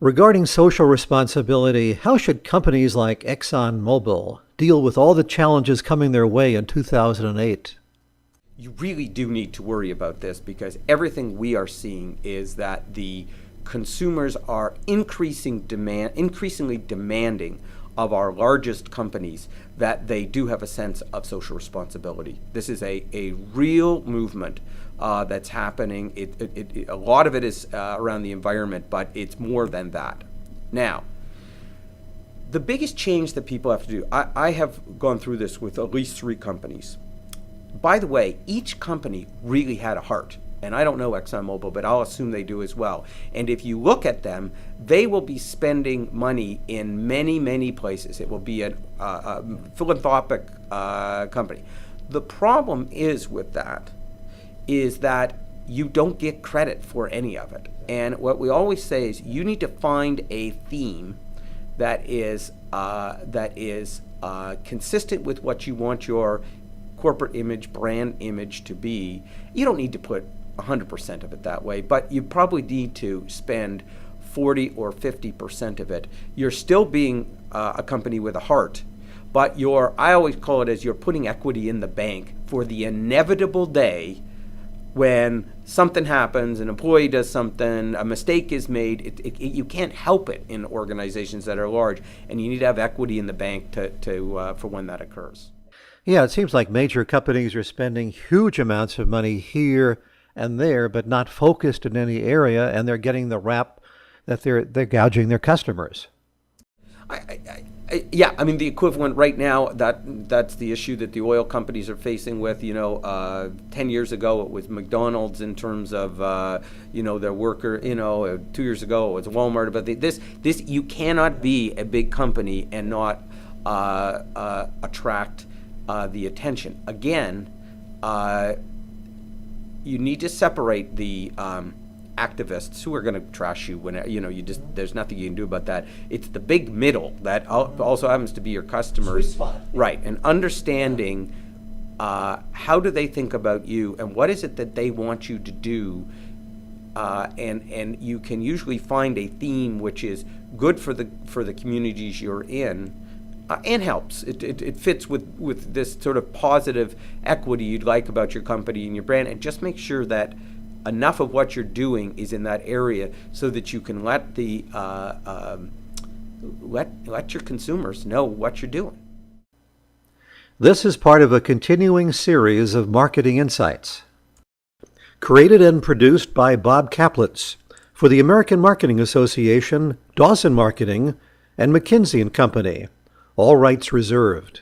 Regarding social responsibility, how should companies like Exxon Mobil deal with all the challenges coming their way in 2008? You really do need to worry about this because everything we are seeing is that the consumers are increasingly demanding of our largest companies that they do have a sense of social responsibility. This is a real movement that's happening. A lot of it is around the environment, but it's more than that. Now, the biggest change that people have to do, I have gone through this with at least 3 companies. By the way, each company really had a heart. And I don't know ExxonMobil, but I'll assume they do as well. And if you look at them, they will be spending money in many, many places. It will be a philanthropic company. The problem with that is that you don't get credit for any of it. And what we always say is you need to find a theme that is consistent with what you want your corporate image, brand image to be. You don't need to put 100% of it that way, but you probably need to spend 40 or 50% of it. You're still being a company with a heart, but I always call it as you're putting equity in the bank for the inevitable day when something happens, an employee does something, a mistake is made. You can't help it in organizations that are large, and you need to have equity in the bank for when that occurs. Yeah, it seems like major companies are spending huge amounts of money here and there, but not focused in any area, and they're getting the rap that they're gouging their customers. Yeah, I mean the equivalent right now. That's the issue that the oil companies are facing with. 10 years ago it was McDonald's in terms of their worker. 2 years ago it was Walmart. But this you cannot be a big company and not attract the attention. Again, you need to separate the activists who are going to trash you when there's nothing you can do about that. It's the big middle that also happens to be your customers. Sweet spot. Right, and understanding how do they think about you and what is it that they want you to do, and you can usually find a theme which is good for the communities you're in. And helps. It fits with this sort of positive equity you'd like about your company and your brand, and just make sure that enough of what you're doing is in that area so that you can let your consumers know what you're doing. This is part of a continuing series of marketing insights. Created and produced by Bob Kaplitz for the American Marketing Association, Dawson Marketing, and McKinsey & Company. All rights reserved.